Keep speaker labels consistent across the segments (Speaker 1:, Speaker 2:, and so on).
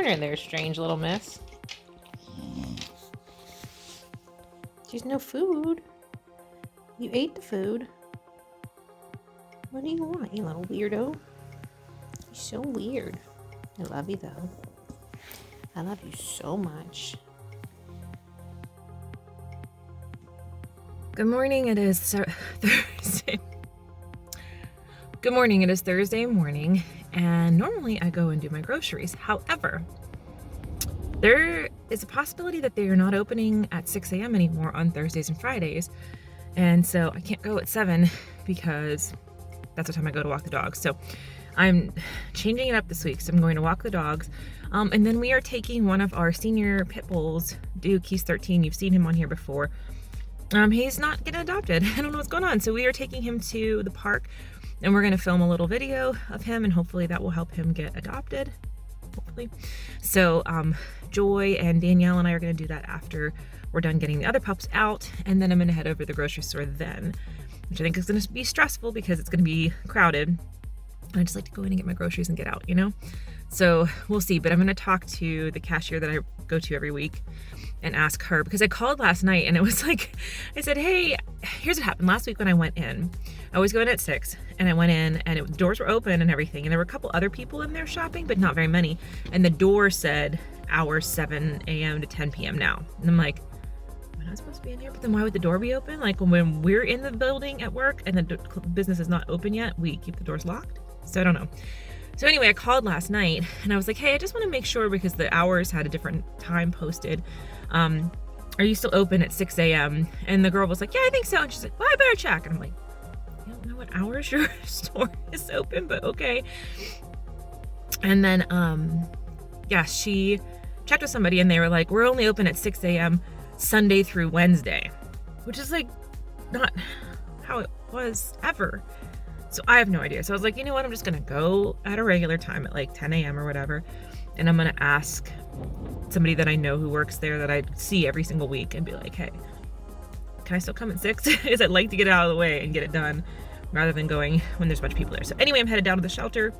Speaker 1: dinner there, strange little miss? There's no food. You ate the food. What do you want, you little weirdo? You're so weird. I love you, though. I love you so much. Good morning. It is Thursday. Good morning. It is Thursday morning, and normally I go and do my groceries. However, there is a possibility that they are not opening at 6 a.m. anymore on Thursdays and Fridays, and so I can't go at 7 because that's the time I go to walk the dogs. So I'm changing it up this week. So I'm going to walk the dogs, and then we are taking one of our senior pit bulls, Duke. He's 13. You've seen him on here before. He's not getting adopted. I don't know what's going on. So we are taking him to the park, and we're going to film a little video of him, and hopefully that will help him get adopted. Hopefully. So Joy and Danielle and I are going to do that after we're done getting the other pups out, and then I'm going to head over to the grocery store then, which I think is going to be stressful because it's going to be crowded. I just like to go in and get my groceries and get out, you know? So we'll see, but I'm going to talk to the cashier that I go to every week and ask her, because I called last night and it was like, I said, hey, here's what happened. Last week when I went in, I always go in at 6, and I went in and the doors were open and everything, and there were a couple other people in there shopping, but not very many. And the door said hours 7 a.m. to 10 p.m. now. And I'm like, am I not supposed to be in here? But then why would the door be open? Like when we're in the building at work and the business is not open yet, we keep the doors locked. So I don't know. So anyway, I called last night and I was like, hey, I just want to make sure, because the hours had a different time posted. Are you still open at 6 a.m.? And the girl was like, yeah, I think so. And she's like, well, I better check. And I'm like, I don't know what hours your store is open, but okay. And then, yeah, she checked with somebody and they were like, we're only open at 6 a.m. Sunday through Wednesday, which is like not how it was ever. So I have no idea. So I was like, you know what? I'm just going to go at a regular time at like 10 a.m. or whatever. And I'm going to ask somebody that I know who works there that I see every single week and be like, hey, can I still come at 6? Because I'd like to get it out of the way and get it done rather than going when there's a bunch of people there. So anyway, I'm headed down to the shelter.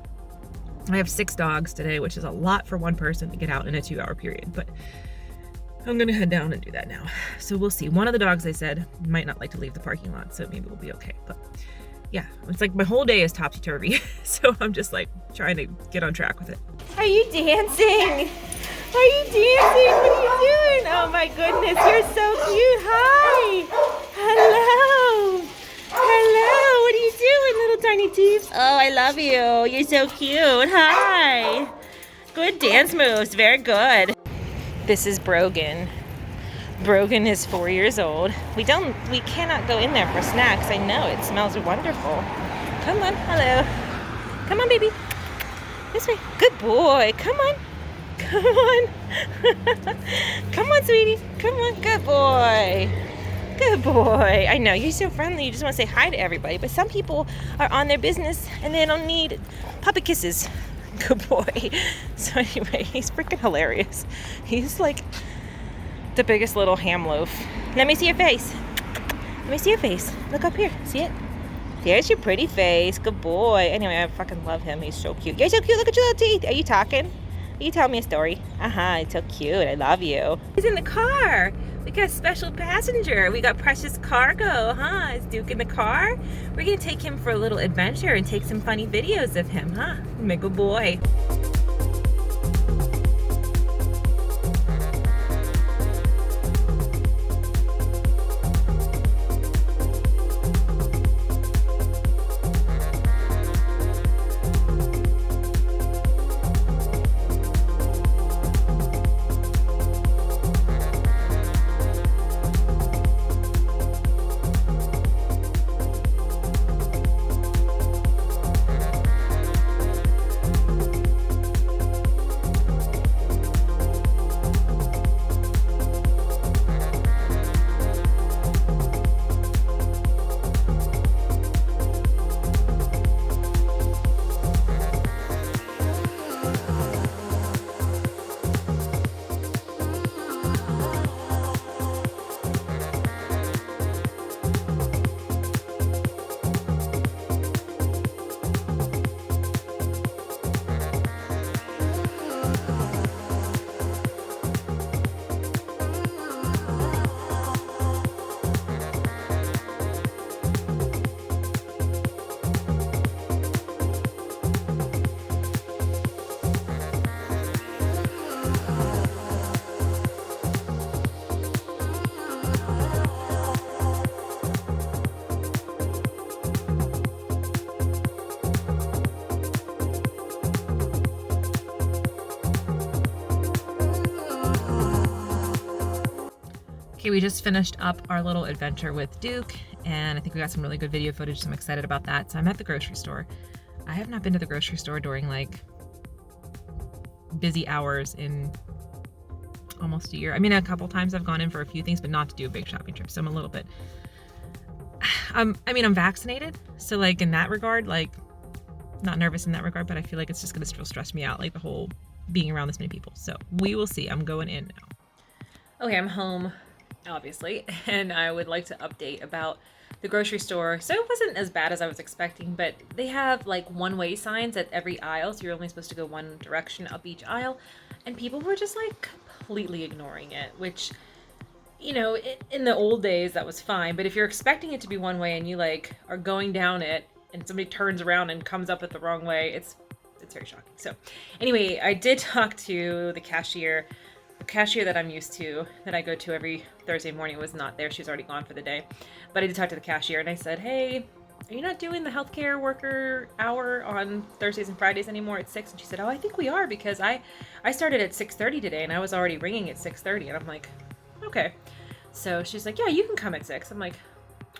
Speaker 1: I have 6 dogs today, which is a lot for one person to get out in a 2-hour period. But I'm going to head down and do that now. So we'll see. One of the dogs, I said, might not like to leave the parking lot, so maybe we'll be okay. But yeah, it's like my whole day is topsy-turvy. So I'm just like trying to get on track with it. Are you dancing? Are you dancing? What are you doing? Oh my goodness, you're so cute. Hi. Hello. Hello. What are you doing, little tiny teeps? Oh, I love you. You're so cute. Hi. Good dance moves. Very good. This is Brogan. Brogan is 4 years old. We cannot go in there for snacks. I know, it smells wonderful. Come on, hello. Come on, baby. This way. Good boy. Come on. Come on. Come on, sweetie. Come on. Good boy. Good boy. I know, you're so friendly. You just want to say hi to everybody. But some people are on their business and they don't need puppy kisses. Good boy. So anyway, he's freaking hilarious. He's like the biggest little ham loaf. Let me see your face. Let me see your face. Look up here. See it? There's your pretty face. Good boy. Anyway, I fucking love him. He's so cute. You're so cute. Look at your little teeth. Are you talking? Are you telling me a story? It's so cute. I love you. He's in the car. We got a special passenger. We got precious cargo, huh? Is Duke in the car? We're gonna take him for a little adventure and take some funny videos of him, huh? My good boy. Okay, we just finished up our little adventure with Duke, and I think we got some really good video footage, so I'm excited about that. So I'm at the grocery store. I have not been to the grocery store during like busy hours in almost a year. I mean, a couple times I've gone in for a few things, but not to do a big shopping trip. So I'm a little bit, I'm vaccinated. So like in that regard, like not nervous in that regard, but I feel like it's just going to still stress me out, like the whole being around this many people. So we will see. I'm going in now. Okay, I'm home, obviously, and I would like to update about the grocery store. So it wasn't as bad as I was expecting, but they have like one-way signs at every aisle, so you're only supposed to go one direction up each aisle, and people were just like completely ignoring it, which, you know, in the old days that was fine, but if you're expecting it to be one way and you like are going down it and somebody turns around and comes up it the wrong way, it's very shocking. So anyway, I did talk to the cashier that I'm used to, that I go to every Thursday morning, was not there. She was already gone for the day. But I did talk to the cashier and I said, hey, are you not doing the healthcare worker hour on Thursdays and Fridays anymore at 6? And she said, oh, I think we are, because I started at 6:30 today and I was already ringing at 6:30. And I'm like, okay. So she's like, yeah, you can come at 6. I'm like,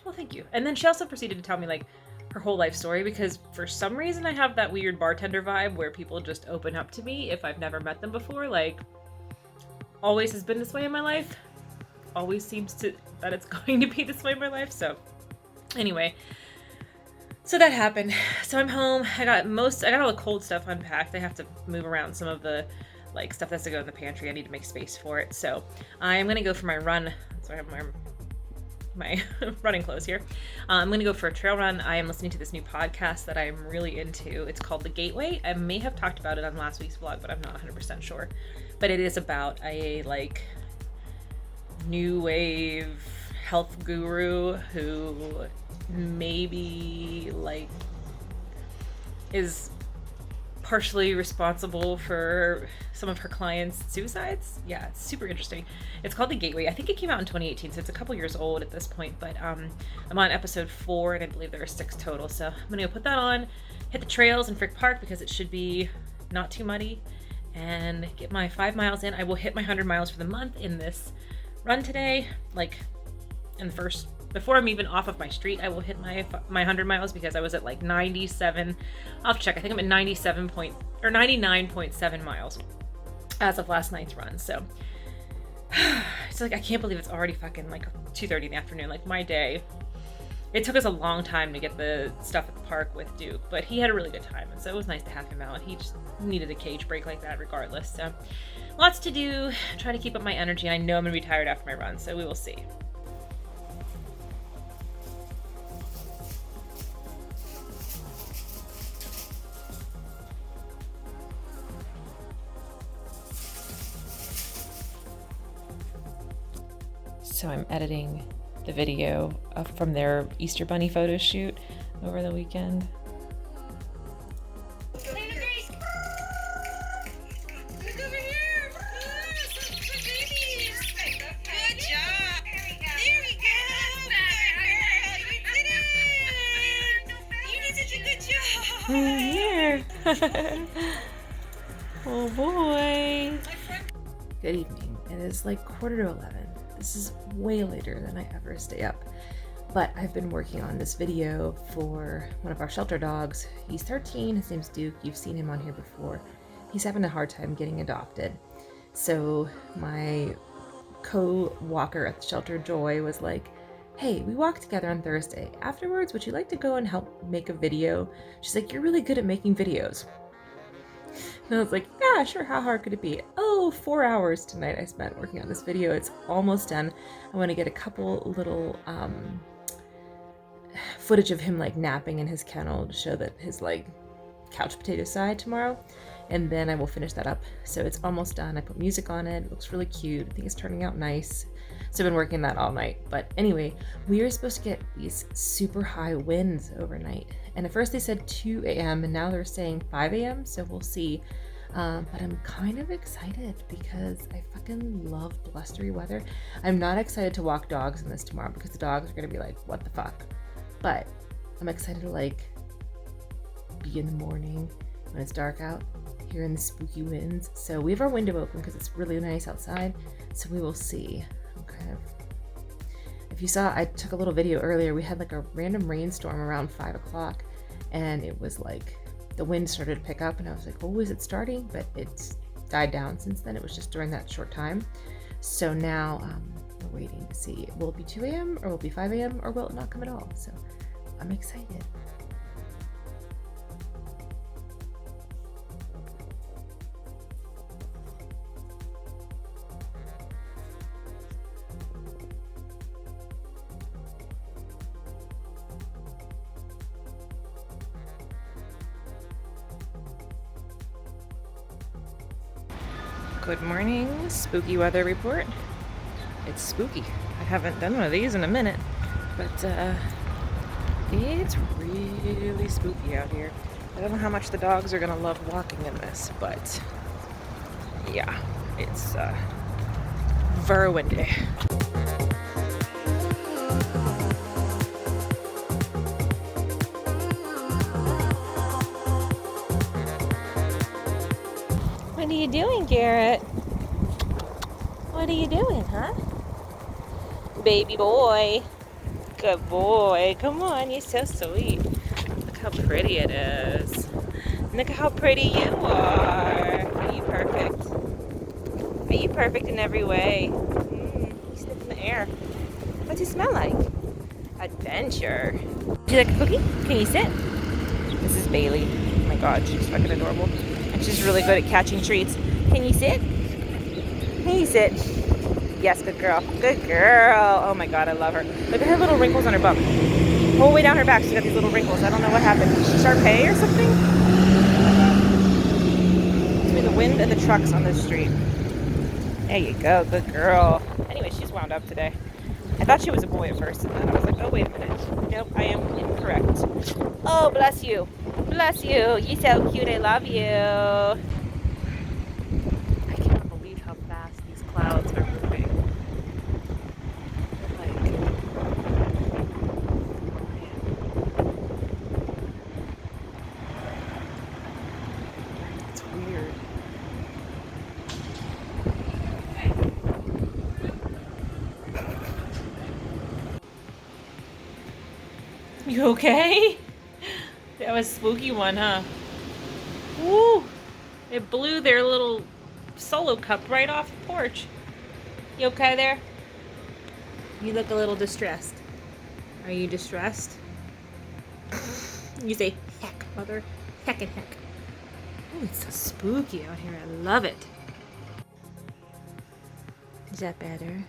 Speaker 1: well, thank you. And then she also proceeded to tell me like her whole life story, because for some reason I have that weird bartender vibe where people just open up to me if I've never met them before. Like, always has been this way in my life. Always seems that it's going to be this way in my life. So anyway, so that happened. So I'm home. I got all the cold stuff unpacked. I have to move around some of the like stuff that has to go in the pantry. I need to make space for it. So I'm going to go for my run. So I have my running clothes here. I'm going to go for a trail run. I am listening to this new podcast that I'm really into. It's called The Gateway. I may have talked about it on last week's vlog, but I'm not 100% sure. But it is about a like new wave health guru who maybe like is partially responsible for some of her clients' suicides. Yeah, it's super interesting. It's called The Gateway. I think it came out in 2018, so it's a couple years old at this point, but I'm on episode 4, and I believe there are 6 total. So I'm gonna go put that on, hit the trails in Frick Park because it should be not too muddy, and get my 5 miles in. I will hit my 100 miles for the month in this run today. Like in the first, before I'm even off of my street, I will hit my 100 miles, because I was at like 97. I'll have to check. I think I'm at 99.7 miles as of last night's run. So it's like, I can't believe it's already fucking like 2:30 in the afternoon. Like my day, it took us a long time to get the stuff at the park with Duke, but he had a really good time, and so it was nice to have him out. He just needed a cage break like that regardless. So lots to do, try to keep up my energy, and I know I'm gonna be tired after my run, so we will see. So I'm editing the video from their Easter Bunny photo shoot over the weekend.
Speaker 2: Look over here. Some babies. Good job. There we go. You did such a good job.
Speaker 1: Here. Oh boy. Good evening. It is like 10:45. This is way later than I ever stay up, but I've been working on this video for one of our shelter dogs. He's 13, his name's Duke. You've seen him on here before. He's having a hard time getting adopted. So my co-walker at the shelter, Joy, was like, hey, we walked together on Thursday. Afterwards, would you like to go and help make a video? She's like, you're really good at making videos. And I was like, yeah, sure, how hard could it be? Oh, 4 hours tonight I spent working on this video. It's almost done. I want to get a couple little footage of him like napping in his kennel to show that his like couch potato side tomorrow, and then I will finish that up. So it's almost done. I put music on it. It looks really cute. I think it's turning out nice. So I've been working on that all night. But anyway, we were supposed to get these super high winds overnight. And at first they said 2 a.m. and now they're saying 5 a.m. So we'll see. But I'm kind of excited because I fucking love blustery weather. I'm not excited to walk dogs in this tomorrow because the dogs are going to be like, what the fuck? But I'm excited to like be in the morning when it's dark out, hearing the spooky winds. So we have our window open because it's really nice outside. So we will see. I'm kind of If you saw, I took a little video earlier. We had like a random rainstorm around 5 o'clock, and it was like the wind started to pick up, and I was like, oh, is it starting? But it's died down since then. It was just during that short time. So now we're waiting to see, will it be 2 a.m. or will it be 5 a.m. or will it not come at all? So I'm excited. Good morning, spooky weather report. It's spooky. I haven't done one of these in a minute, but it's really spooky out here. I don't know how much the dogs are gonna love walking in this, but yeah, it's very windy. What are you doing, Garrett? What are you doing, huh? Baby boy. Good boy. Come on, you're so sweet. Look how pretty it is. Look at how pretty you are. Are you perfect? Are you perfect in every way? You sniff in the air. What's it smell like? Adventure. Do you like a cookie? Can you sit? This is Bailey. Oh my god, she's fucking adorable. And she's really good at catching treats. Can you sit? Can you sit? Yes, good girl. Good girl. Oh my god, I love her. Look at her little wrinkles on her bum. Whole way down her back, she's got these little wrinkles. I don't know what happened. Sharpay or something? Between the wind and the trucks on this street. There you go. Good girl. Anyway, she's wound up today. I thought she was a boy at first, and then I was like, oh, wait a minute. Nope, I am incorrect. Oh, bless you. Bless you. You're so cute. I love you. I cannot believe how fast these clouds are moving. It's weird. You okay? That was a spooky one, huh? Woo! It blew their little solo cup right off the porch. You okay there? You look a little distressed. Are you distressed? You say, heck, mother. Heck and heck. Oh, it's so spooky out here. I love it. Is that better?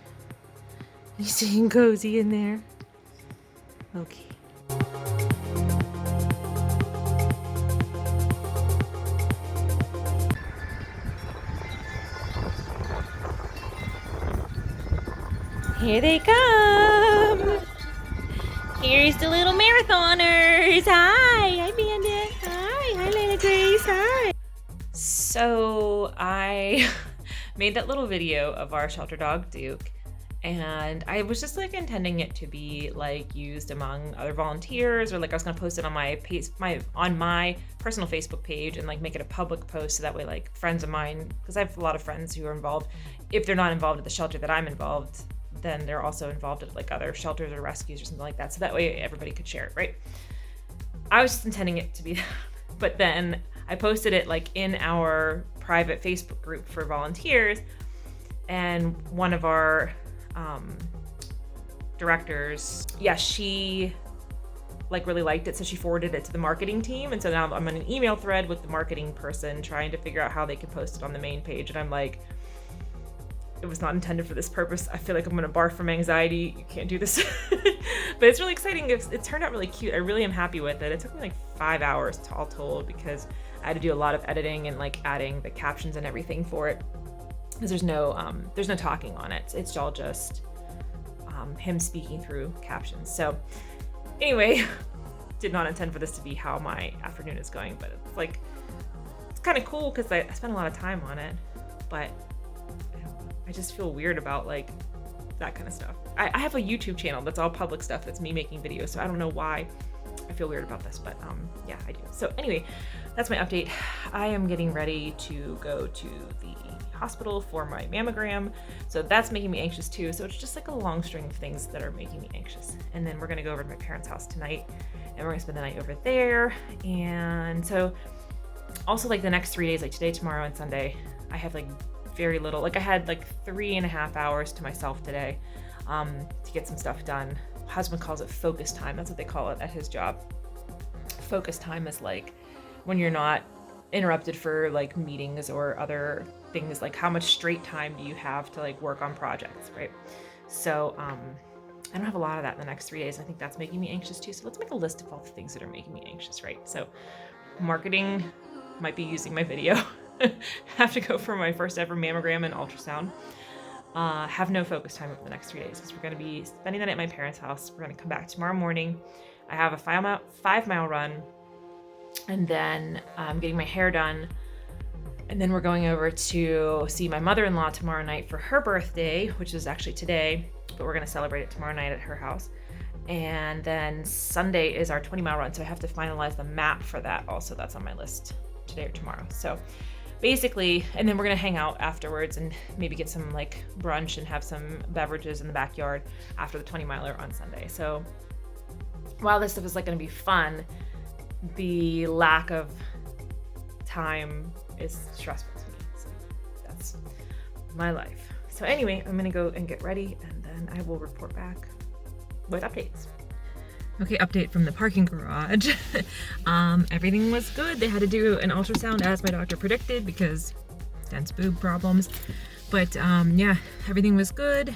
Speaker 1: You staying cozy in there? Okay. Here they come. Here's the little marathoners. Hi Bandit. Hi Lena Grace. Hi. So I made that little video of our shelter dog Duke, and I was just like intending it to be like used among other volunteers, or like I was gonna post it on my page, on my personal Facebook page, and like make it a public post so that way like friends of mine, because I have a lot of friends who are involved. If they're not involved at the shelter that I'm involved, then they're also involved at like other shelters or rescues or something like that. So that way everybody could share it, right? I was just intending it to be that. But then I posted it like in our private Facebook group for volunteers, and one of our directors, she like really liked it, so she forwarded it to the marketing team, and so now I'm in an email thread with the marketing person trying to figure out how they could post it on the main page, and I'm like, it was not intended for this purpose. I feel like I'm gonna barf from anxiety. You can't do this. But it's really exciting. It turned out really cute. I really am happy with it. It took me like 5 hours all told, because I had to do a lot of editing and like adding the captions and everything for it. Because there's no talking on it. It's all just him speaking through captions. So anyway, did not intend for this to be how my afternoon is going, but it's like, it's kind of cool because I spent a lot of time on it, but I just feel weird about like that kind of stuff. I have a YouTube channel that's all public stuff. That's me making videos. So I don't know why I feel weird about this, but yeah, I do. So anyway, that's my update. I am getting ready to go to the hospital for my mammogram. So that's making me anxious too. So it's just like a long string of things that are making me anxious. And then we're gonna go over to my parents' house tonight and we're gonna spend the night over there. And so also like the next 3 days, like today, tomorrow, and Sunday, I have like very little, like I had like 3.5 hours to myself today to get some stuff done. Husband calls it focus time. That's what they call it at his job. Focus time is like when you're not interrupted for like meetings or other things, like how much straight time do you have to like work on projects, right? So I don't have a lot of that in the next 3 days. I think that's making me anxious too. So let's make a list of all the things that are making me anxious, right? So marketing, might be using my video. Have to go for my first ever mammogram and ultrasound. Have no focus time over the next 3 days because we're going to be spending the night at my parents' house. We're going to come back tomorrow morning. I have a 5-mile run, and then I'm getting my hair done. And then we're going over to see my mother-in-law tomorrow night for her birthday, which is actually today, but we're going to celebrate it tomorrow night at her house. And then Sunday is our 20-mile run, so I have to finalize the map for that also. That's on my list today or tomorrow. So basically, and then we're gonna hang out afterwards and maybe get some like brunch and have some beverages in the backyard after the 20-miler on Sunday. So while this stuff is like gonna be fun, the lack of time is stressful to me. So that's my life. So anyway, I'm gonna go and get ready and then I will report back with updates. Okay, update from the parking garage. Everything was good. They had to do an ultrasound as my doctor predicted because dense boob problems. But yeah, everything was good.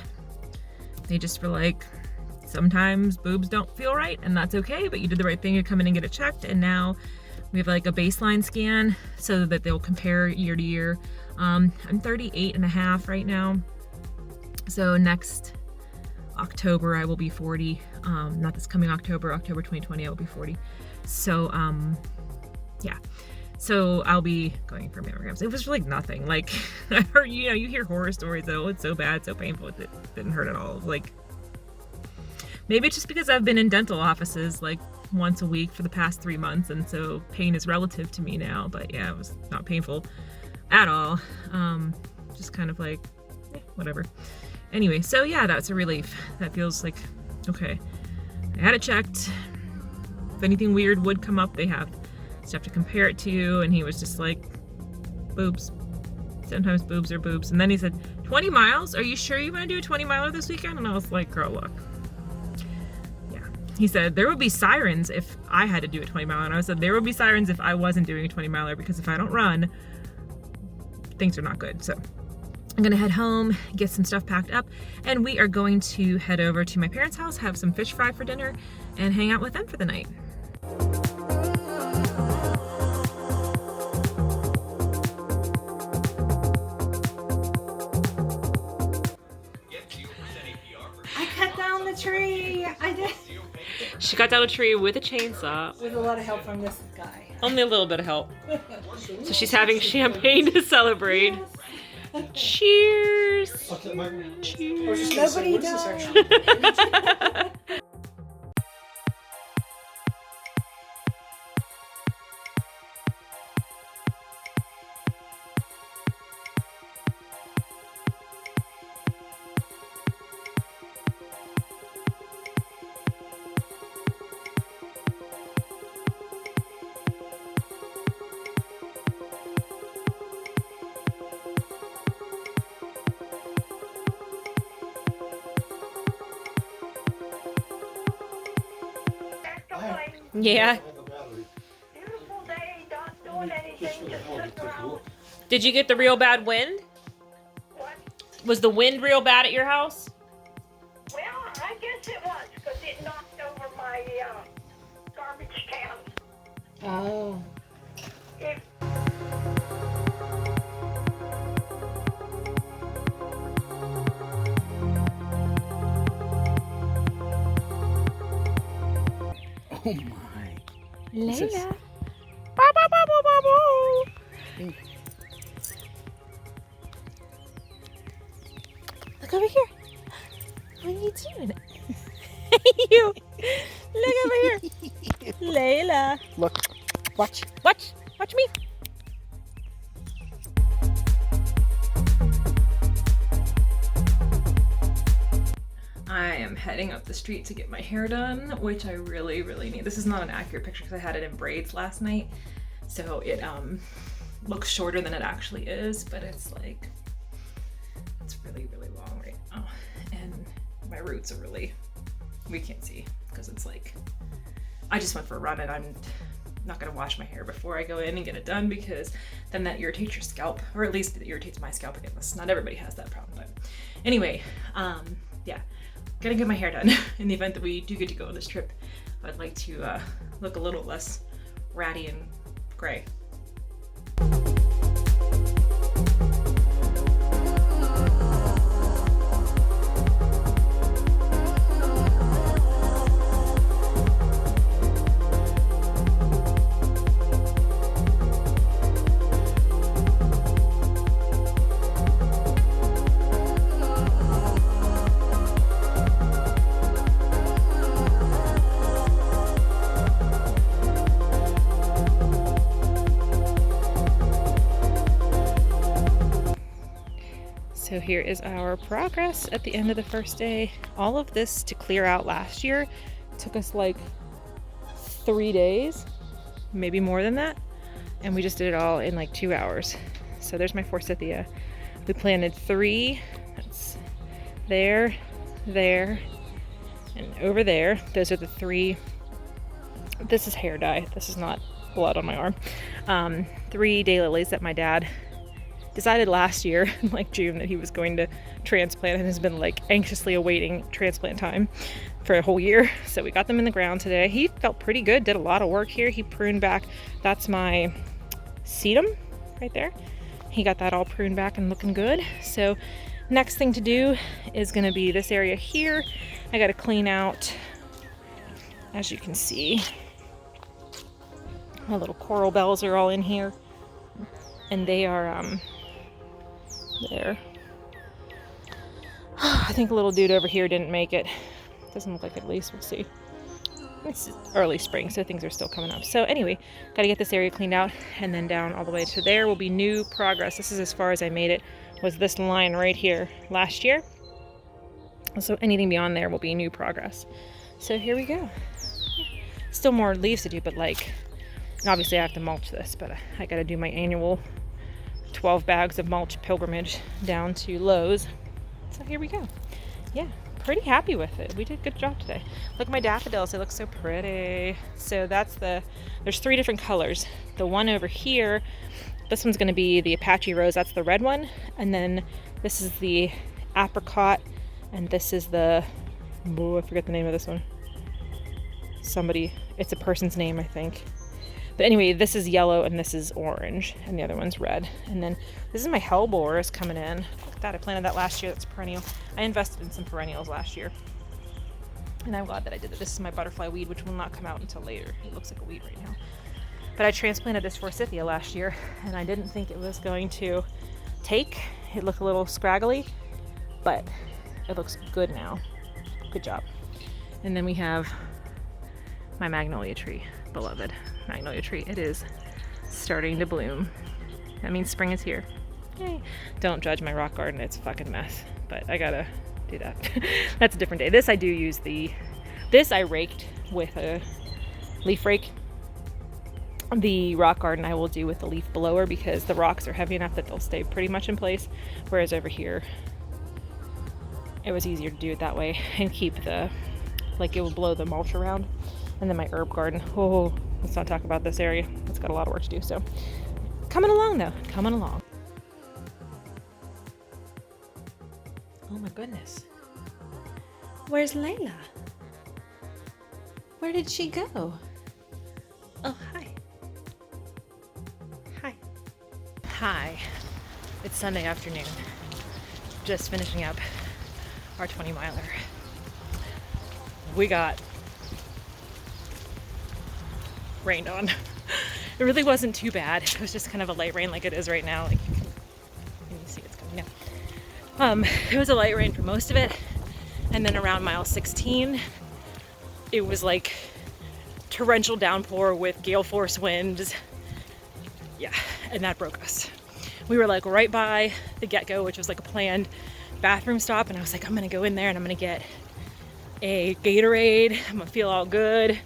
Speaker 1: They just were like, sometimes boobs don't feel right and that's okay, but you did the right thing to come in and get it checked. And now we have like a baseline scan so that they'll compare year to year. I'm 38.5 right now. So next October I will be 40. Not this coming October 2020 I will be 40. So yeah, so I'll be going for mammograms. It was really nothing. Like I heard, you know, you hear horror stories that, oh, it's so bad, so painful. It didn't hurt at all. Like maybe it's just because I've been in dental offices like once a week for the past 3 months, and so pain is relative to me now. But yeah, it was not painful at all. Just kind of like whatever. Anyway, so yeah, that's a relief. That feels like okay. I had it checked. If anything weird would come up, they have stuff to compare it to, and he was just like, boobs. Sometimes boobs are boobs. And then he said, 20 miles? Are you sure you want to do a 20-miler this weekend? And I was like, girl, look. Yeah. He said, there would be sirens if I had to do a 20-miler. And I said, there would be sirens if I wasn't doing a 20-miler, because if I don't run, things are not good. So I'm gonna head home, get some stuff packed up, and we are going to head over to my parents' house, have some fish fry for dinner, and hang out with them for the night.
Speaker 2: I cut down the tree. I did.
Speaker 1: She cut down a tree with a chainsaw.
Speaker 2: With a lot of help from this guy.
Speaker 1: Only a little bit of help. So she's having champagne to celebrate.
Speaker 2: Yes.
Speaker 1: Cheers!
Speaker 3: Cheers!
Speaker 2: Nobody died.
Speaker 1: Yeah.
Speaker 4: Beautiful day, not doing anything, just sitting around.
Speaker 1: Did you get the real bad wind?
Speaker 4: What?
Speaker 1: Was the wind real bad at your house?
Speaker 4: Well, I guess it was, because it knocked over my garbage can.
Speaker 2: Oh.
Speaker 4: It,
Speaker 3: Oh my.
Speaker 1: Layla. Look over here. What are you doing? You. Look over here. Layla.
Speaker 3: Look. Watch.
Speaker 1: Watch me. I am heading up the street to get my hair done, which I really, really need. This is not an accurate picture because I had it in braids last night. So it looks shorter than it actually is, but it's like, it's really, really long right now. And my roots are really, we can't see because it's like, I just went for a run and I'm not gonna wash my hair before I go in and get it done because then that irritates your scalp, or at least it irritates my scalp again. Not everybody has that problem, but anyway, yeah, gonna get my hair done. In the event that we do get to go on this trip, I'd like to look a little less ratty and gray. So here is our progress at the end of the first day. All of this to clear out last year took us like 3 days, maybe more than that. And we just did it all in like 2 hours. So there's my forsythia. We planted 3, that's there, there, and over there. Those are the 3, this is hair dye. This is not blood on my arm. 3 daylilies that my dad decided last year in like June that he was going to transplant and has been like anxiously awaiting transplant time for a whole year. So we got them in the ground today. He felt pretty good, did a lot of work here. He pruned back, that's my sedum right there. He got that all pruned back and looking good. So next thing to do is gonna be this area here. I gotta clean out, as you can see, my little coral bells are all in here. And they are there. I think a little dude over here didn't make it. Doesn't look like it, at least. We'll see. It's early spring, so things are still coming up. So anyway, got to get this area cleaned out, and then down all the way to there will be new progress. This is as far as I made it, was this line right here last year. So anything beyond there will be new progress. So here we go. Still more leaves to do, but like, obviously I have to mulch this, but I got to do my annual 12 bags of mulch pilgrimage down to Lowe's. So here we go. Yeah, pretty happy with it. We did a good job today. Look at my daffodils, they look so pretty. So that's there's 3 different colors. The one over here, this one's gonna be the Apache Rose, that's the red one. And then this is the apricot, and this is the, oh, I forget the name of this one. It's a person's name, I think. But anyway, this is yellow and this is orange, and the other one's red. And then this is my hellebores coming in. Look at that, I planted that last year, that's perennial. I invested in some perennials last year, and I'm glad that I did it. This is my butterfly weed, which will not come out until later. It looks like a weed right now. But I transplanted this forsythia last year, and I didn't think it was going to take. It looked a little scraggly, but it looks good now. Good job. And then we have my magnolia tree, beloved magnolia tree. It is starting to bloom. That means spring is here. Yay. Don't judge my rock garden, it's a fucking mess, but I gotta do that. That's a different day. This I do use this I raked with a leaf rake. The rock garden I will do with the leaf blower because the rocks are heavy enough that they'll stay pretty much in place, whereas over here it was easier to do it that way and keep it will blow the mulch around. And then my herb garden, oh, let's not talk about this area. It's got a lot of work to do. So coming along though, coming along. Oh my goodness.
Speaker 2: Where's Layla? Where did she go? Oh, hi. Hi.
Speaker 1: Hi, it's Sunday afternoon. Just finishing up our 20-miler. We got rained on. It really wasn't too bad. It was just kind of a light rain like it is right now. Like you can see it's coming now. It was a light rain for most of it, and then around mile 16 it was like
Speaker 5: torrential downpour with gale force winds. Yeah, and that broke us. We were like right by the get-go, which was like a planned bathroom stop, and I was like, I'm gonna go in there and I'm gonna get a Gatorade, I'm gonna feel all good.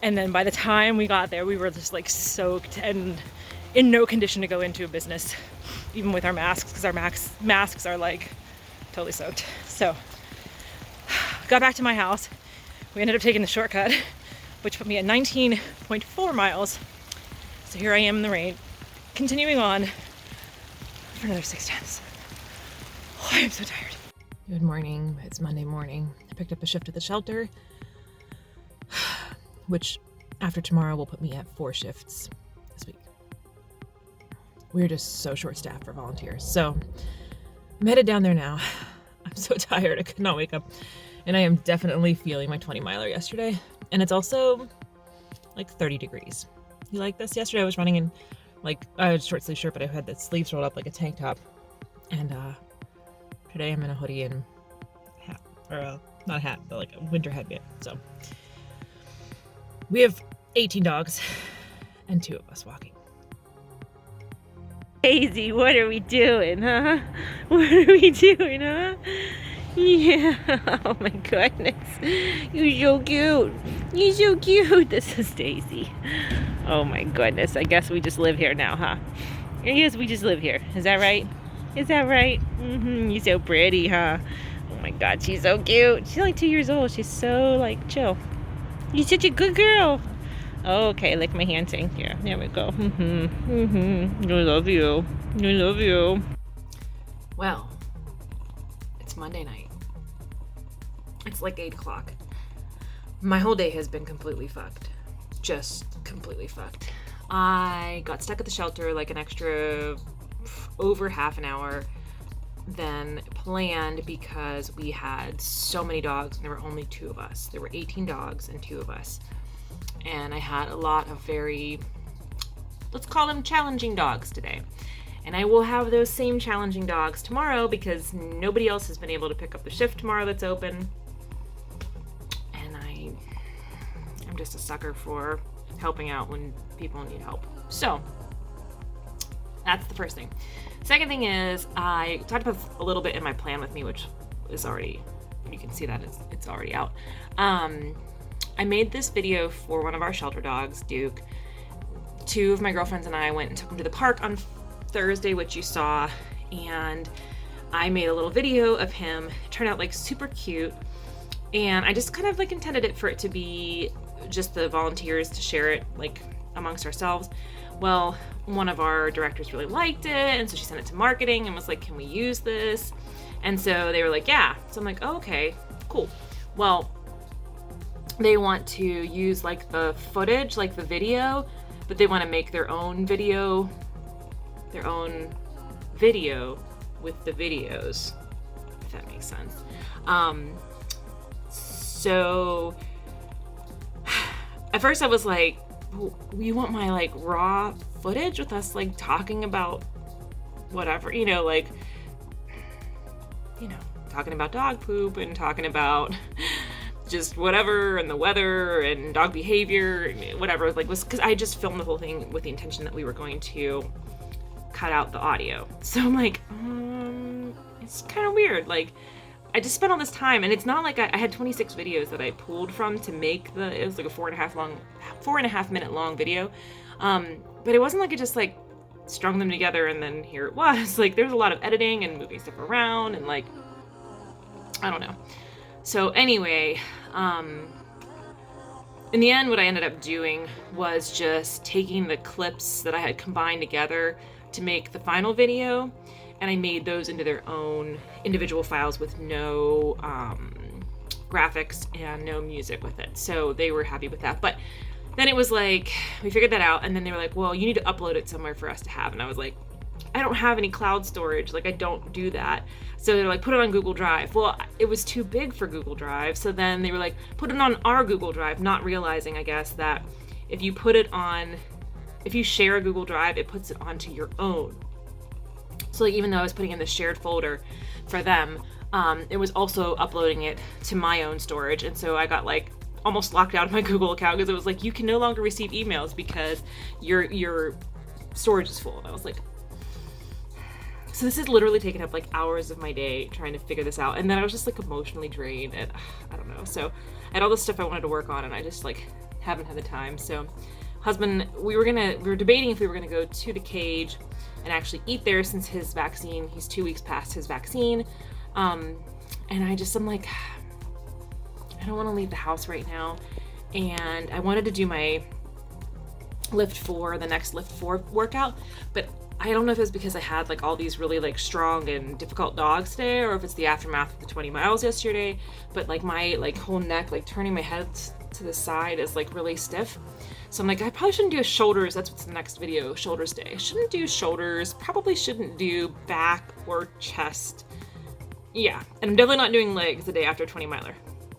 Speaker 5: And then by the time we got there, we were just like soaked and in no condition to go into a business, even with our masks, because our masks are like totally soaked. So got back to my house. We ended up taking the shortcut, which put me at 19.4 miles. So here I am in the rain, continuing on for another 6 times. Oh, I'm so tired.
Speaker 1: Good morning. It's Monday morning. I picked up a shift at the shelter, which after tomorrow will put me at 4 shifts this week. We're just so short-staffed for volunteers. So I'm headed down there now. I'm so tired. I could not wake up. And I am definitely feeling my 20-miler yesterday. And it's also like 30 degrees. You like this? Yesterday I was running in like I had a short sleeve shirt, but I had the sleeves rolled up like a tank top. And today I'm in a hoodie and hat, or not a hat, but like a winter headband. So we have 18 dogs and 2 of us walking.
Speaker 6: Daisy, what are we doing, huh? What are we doing, huh? Yeah, oh my goodness. You're so cute. You're so cute. This is Daisy. Oh my goodness. I guess we just live here now, huh? I guess we just live here. Is that right? Is that right? You're so pretty, huh? Oh my God, she's so cute. She's like 2 years old. She's so like chill. You're such a good girl. Okay, lick my hand, thank you. There we go. I love you. I love you.
Speaker 1: Well, it's Monday night. It's like 8 o'clock. My whole day has been completely fucked. Just completely fucked. I got stuck at the shelter like an extra over half an hour than planned because we had so many dogs and there were only 2 of us. There were 18 dogs and 2 of us. And I had a lot of very, let's call them challenging dogs today. And I will have those same challenging dogs tomorrow because nobody else has been able to pick up the shift tomorrow that's open. And I'm just a sucker for helping out when people need help. So that's the first thing. Second thing is I talked about a little bit in my plan with me, which is already, you can see that it's already out. I made this video for one of our shelter dogs, Duke. 2 of my girlfriends and I went and took him to the park on Thursday, which you saw, and I made a little video of him. It turned out like super cute, and I just kind of like intended it for it to be just the volunteers to share it like amongst ourselves. Well, one of our directors really liked it, and so she sent it to marketing and was like, can we use this? And so they were like, yeah. So I'm like, oh, okay, cool. Well, they want to use like the footage, like the video, but they want to make their own video with the videos, if that makes sense. So at first I was like, you want my like raw footage with us like talking about whatever, like, talking about dog poop and talking about just whatever and the weather and dog behavior, whatever, like was because I just filmed the whole thing with the intention that we were going to cut out the audio. So I'm like, it's kind of weird. Like I just spent all this time, and it's not like I had 26 videos that I pulled from to make it was like a 4.5 minute long video. But it wasn't like it just like strung them together and then here it was. Like there was a lot of editing and moving stuff around and like, I don't know. So anyway, in the end, what I ended up doing was just taking the clips that I had combined together to make the final video, and I made those into their own individual files with no graphics and no music with it. So they were happy with that. But then it was like, we figured that out, and then they were like, well, you need to upload it somewhere for us to have. And I was like, I don't have any cloud storage. Like, I don't do that. So they're like, put it on Google Drive. Well, it was too big for Google Drive. So then they were like, put it on our Google Drive, not realizing, I guess, that if you share a Google Drive, it puts it onto your own. So like, even though I was putting in the shared folder for them, it was also uploading it to my own storage. And so I got like
Speaker 5: almost locked out of my Google account because it was like, you can no longer receive emails because your storage is full. And I was like, so this is literally taking up like hours of my day trying to figure this out. And then I was just like emotionally drained, and I don't know. So I had all this stuff I wanted to work on, and I just like haven't had the time. So husband, we were debating if we were gonna go to the cage and actually eat there since his vaccine, he's 2 weeks past his vaccine. And I'm like, I don't want to leave the house right now. And I wanted to do my the next Lift 4 workout, but I don't know if it's because I had like all these really like strong and difficult dogs today, or if it's the aftermath of the 20 miles yesterday, but like my like whole neck, like turning my head to the side is like really stiff. So I'm like, I probably shouldn't do shoulders. That's what's the next video, shoulders day. I shouldn't do shoulders, probably shouldn't do back or chest. Yeah, and I'm definitely not doing legs the day after a 20 miler.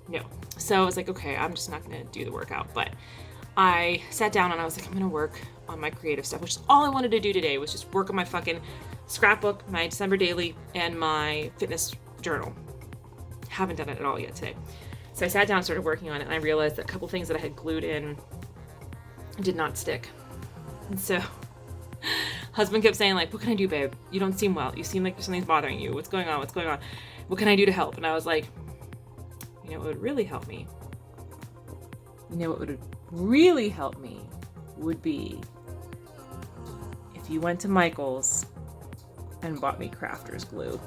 Speaker 5: No. So I was like, okay, I'm just not gonna do the workout. But I sat down and I was like, I'm gonna work on my creative stuff, which is all I wanted to do today, was just work on my fucking scrapbook, my December daily, and my fitness journal. Haven't done it at all yet today. So I sat down and started working on it, and I realized that a couple things that I had glued in did not stick. And so husband kept saying like, what can I do, babe? You don't seem well. You seem like something's bothering you. What's going on? What's going on? What can I do to help? And I was like, you know what would really help me? You know what would really help me would be if you went to Michael's and bought me crafter's glue.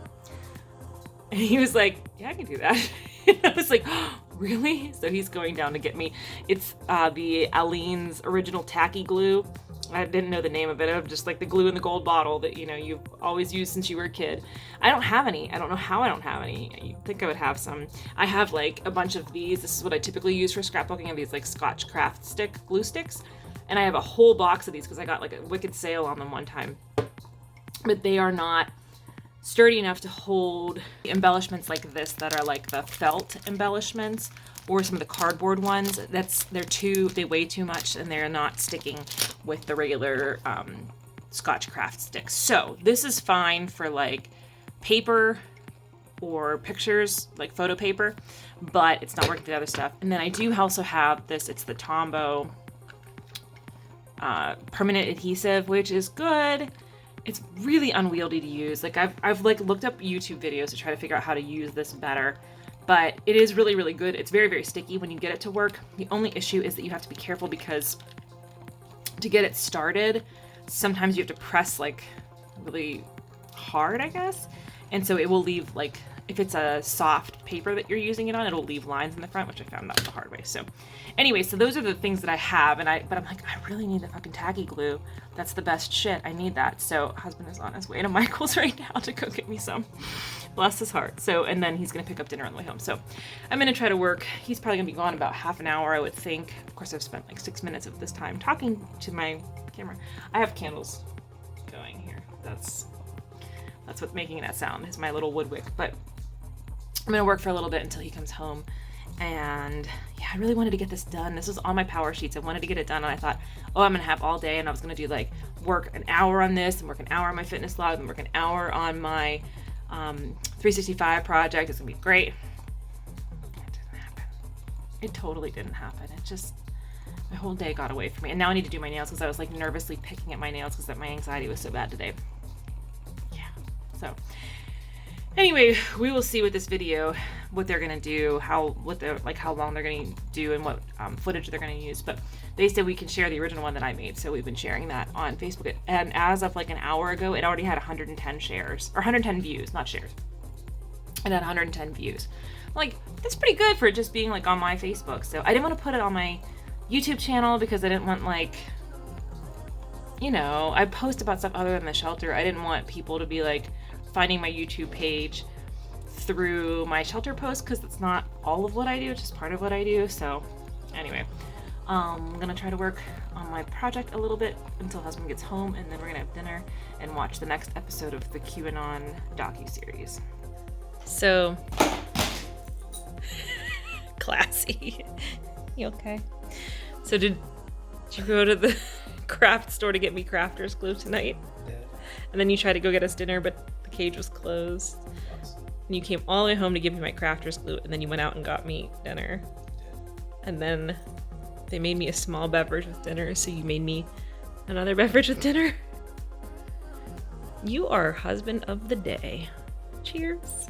Speaker 5: And he was like, yeah, I can do that. I was like, oh, really? So he's going down to get me. It's the Aleene's original tacky glue. I didn't know the name of it. I'm just like the glue in the gold bottle that, you know, you've always used since you were a kid. I don't have any. I don't know how I don't have any. You'd think I would have some. I have like a bunch of these. This is what I typically use for scrapbooking. I have these like Scotch craft stick glue sticks. And I have a whole box of these because I got like a wicked sale on them one time. But they are not sturdy enough to hold embellishments like this that are like the felt embellishments, or some of the cardboard ones. They weigh too much and they're not sticking with the regular Scotch craft sticks. So this is fine for like paper or pictures, like photo paper, but it's not working for the other stuff. And then I do also have this, it's the Tombow permanent adhesive, which is good. It's really unwieldy to use. Like I've like looked up YouTube videos to try to figure out how to use this better, but it is really, really good. It's very, very sticky when you get it to work. The only issue is that you have to be careful because to get it started, sometimes you have to press like really hard, I guess. And so it will leave like, if it's a soft paper that you're using it on, it'll leave lines in the front, which I found out the hard way. So anyway, so those are the things that I have. But I'm like, I really need the fucking tacky glue. That's the best shit. I need that. So husband is on his way to Michael's right now to go get me some. Bless his heart. So, and then he's going to pick up dinner on the way home. So I'm going to try to work. He's probably going to be gone about half an hour, I would think. Of course, I've spent like 6 minutes of this time talking to my camera. I have candles going here. That's what's making that sound, is my little wood wick. But I'm gonna work for a little bit until he comes home. And yeah, I really wanted to get this done. This was on my power sheets. I wanted to get it done, and I thought, oh, I'm gonna have all day, and I was gonna do like work an hour on this and work an hour on my fitness log and work an hour on my 365 project. It's gonna be great. It didn't happen. It totally didn't happen. It just, my whole day got away from me. And now I need to do my nails because I was like nervously picking at my nails because my anxiety was so bad today. Yeah, so anyway, we will see with this video what they're gonna do, how long they're gonna do, and what footage they're gonna use. But they said we can share the original one that I made, so we've been sharing that on Facebook. And as of like an hour ago, it already had 110 shares, or 110 views, not shares. It had 110 views. Like, that's pretty good for it just being like on my Facebook. So I didn't want to put it on my YouTube channel because I didn't want, like, you know, I post about stuff other than the shelter. I didn't want people to be like finding my YouTube page through my shelter post, because it's not all of what I do, it's just part of what I do. So anyway, I'm gonna try to work on my project a little bit until husband gets home, and then we're gonna have dinner and watch the next episode of the QAnon docu-series. So classy. You okay? So did you go to the craft store to get me crafter's glue tonight?
Speaker 3: Yeah.
Speaker 5: And then you tried to go get us dinner, but the cage was closed. And you came all the way home to give me my crafter's glue, and then you went out and got me dinner.
Speaker 6: and then they made me a small beverage with dinner, so you made me another beverage with dinner. You are husband of the day. Cheers.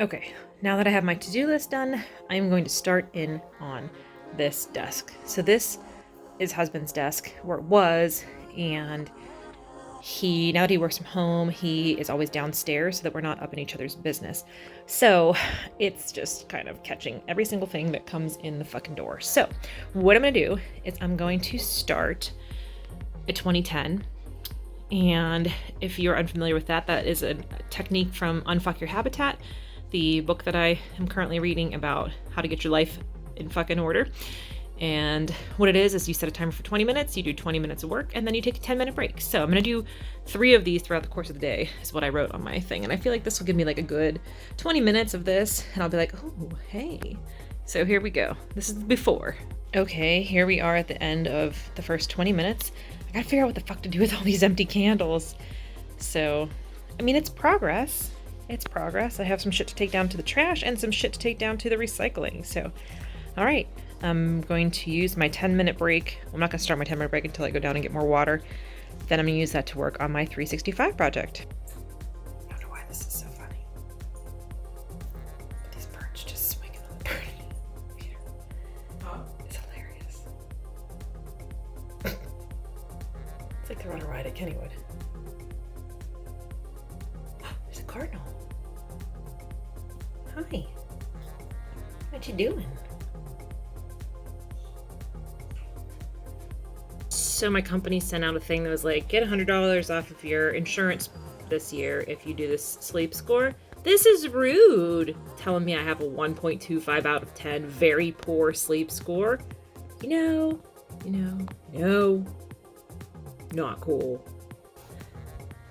Speaker 6: Okay, now that I have my to-do list done, I'm going to start in on this desk. So this is husband's desk, where it was, and now that he works from home, he is always downstairs so that we're not up in each other's business. So it's just kind of catching every single thing that comes in the fucking door. So what I'm gonna do is I'm going to start at 2010. And if you're unfamiliar with that, that is a technique from Unfuck Your Habitat, the book that I am currently reading about how to get your life in fucking order. And what it is you set a timer for 20 minutes, you do 20 minutes of work, and then you take a 10-minute break. So I'm gonna do 3 of these throughout the course of the day, is what I wrote on my thing. And I feel like this will give me like a good 20 minutes of this, and I'll be like, oh, hey. So here we go. This is before. Okay, here we are at the end of the first 20 minutes. I gotta figure out what the fuck to do with all these empty candles. So, I mean, it's progress. It's progress. I have some shit to take down to the trash and some shit to take down to the recycling. So, all right. I'm going to use my 10-minute break. I'm not going to start my 10-minute break until I go down and get more water. Then I'm going to use that to work on my 365 project. I don't know why this is so funny. These birds just swinging on the bird. It's hilarious. It's like they're on a ride at Kennywood. There's a cardinal. Hi. What you doing? So my company sent out a thing that was like, get $100 off of your insurance this year if you do this sleep score. This is rude. Telling me I have a 1.25 out of 10 very poor sleep score. No, not cool.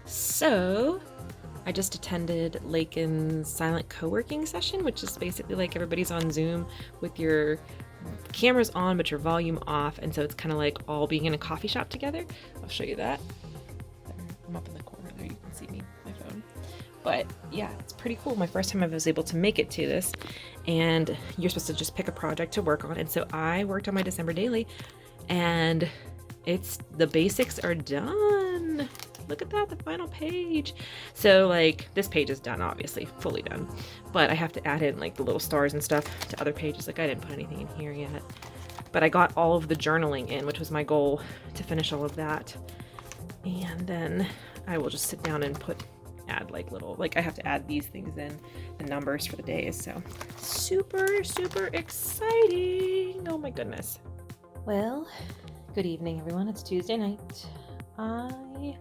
Speaker 6: So I just attended Lakin's silent co-working session, which is basically like everybody's on Zoom with your cameras on but your volume off, and so it's kind of like all being in a coffee shop together. I'll show you that. I'm up in the corner there, you can see me, my phone. But yeah, it's pretty cool. My first time I was able to make it to this, and you're supposed to just pick a project to work on, and so I worked on my December daily, and the basics are done. Look at that, the final page. So like this page is done, obviously, fully done. But I have to add in like the little stars and stuff to other pages. Like I didn't put anything in here yet. But I got all of the journaling in, which was my goal, to finish all of that. And then I will just sit down and add like little, like I have to add these things in, the numbers for the days. So super, super exciting. Oh my goodness. Well, good evening everyone. It's Tuesday night. I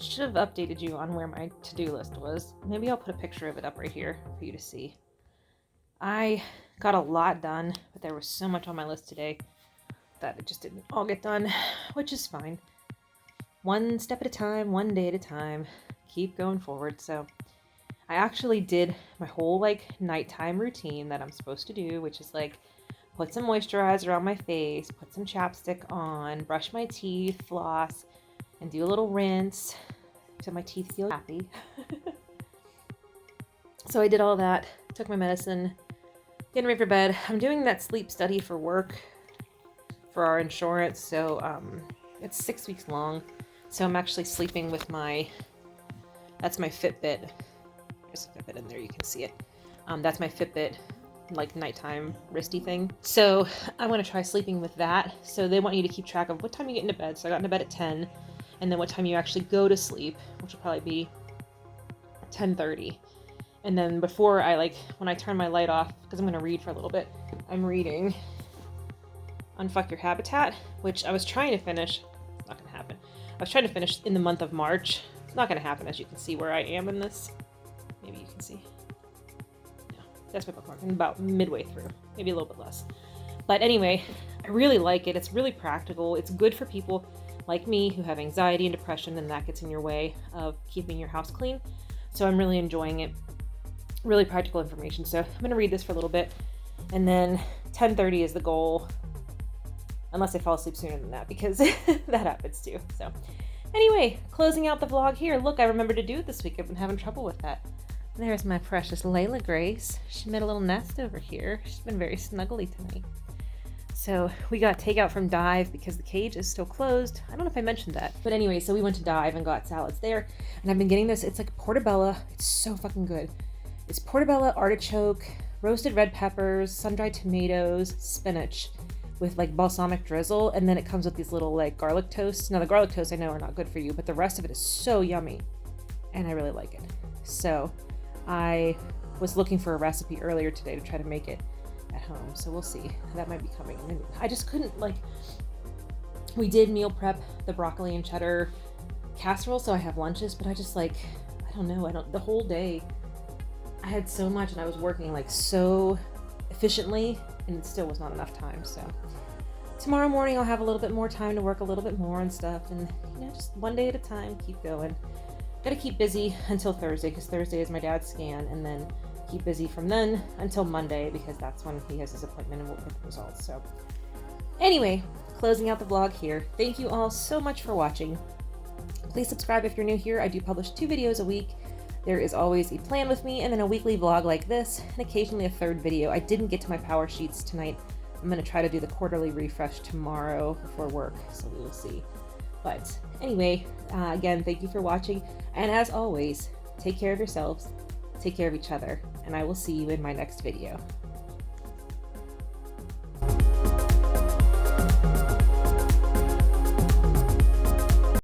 Speaker 6: should have updated you on where my to-do list was. Maybe I'll put a picture of it up right here for you to see. I got a lot done, but there was so much on my list today that it just didn't all get done, which is fine. One step at a time, one day at a time, keep going forward. So I actually did my whole like nighttime routine that I'm supposed to do, which is like put some moisturizer on my face, put some chapstick on, brush my teeth, floss, and do a little rinse so my teeth feel happy. So I did all that, took my medicine, getting ready for bed. I'm doing that sleep study for work for our insurance, so it's 6 weeks long. So I'm actually sleeping with that's my Fitbit. There's a Fitbit in there, you can see it. That's my Fitbit like nighttime wristy thing. So I want to try sleeping with that. So they want you to keep track of what time you get into bed. So I got into bed at 10. And then what time you actually go to sleep, which will probably be 10:30. And then before when I turn my light off, because I'm going to read for a little bit, I'm reading Unfuck Your Habitat, which I was trying to finish. It's not going to happen. I was trying to finish in the month of March. It's not going to happen, as you can see where I am in this. Maybe you can see.
Speaker 5: That's my bookmark. I'm about midway through, maybe a little bit less. But anyway, I really like it. It's really practical. It's good for people like me who have anxiety and depression, and that gets in your way of keeping your house clean. So I'm really enjoying it. Really practical information. So I'm going to read this for a little bit, and then 10:30 is the goal, unless I fall asleep sooner than that, because that happens too. So anyway, closing out the vlog here. Look, I remembered to do it this week. I've been having trouble with that. There's my precious Layla Grace. She made a little nest over here. She's been very snuggly tonight. So we got takeout from Dive because the cage is still closed. I don't know if I mentioned that. But anyway, so we went to Dive and got salads there. And I've been getting this. It's like portobello. It's so fucking good. It's portobello, artichoke, roasted red peppers, sun-dried tomatoes, spinach with like balsamic drizzle. And then it comes with these little like garlic toasts. Now the garlic toasts I know are not good for you, but the rest of it is so yummy. And I really like it. So I was looking for a recipe earlier today to try to make it at home, so we'll see. That might be coming. I mean, I just couldn't, like, we did meal prep the broccoli and cheddar casserole, so I have lunches, but I just, like, I don't know, the whole day I had so much and I was working like so efficiently and it still was not enough time. So tomorrow morning I'll have a little bit more time to work a little bit more and stuff, and you know, just one day at a time, keep going. Gotta keep busy until Thursday, because Thursday is my dad's scan, and then keep busy from then until Monday, because that's when he has his appointment and we'll get the results. So anyway, closing out the vlog here. Thank you all so much for watching. Please subscribe if you're new here. I do publish 2 videos a week. There is always a plan with me, and then a weekly vlog like this, and occasionally a 3rd video. I didn't get to my power sheets tonight. I'm going to try to do the quarterly refresh tomorrow before work, so we will see. But anyway, again, thank you for watching, and as always, take care of yourselves, take care of each other, and I will see you in my next video.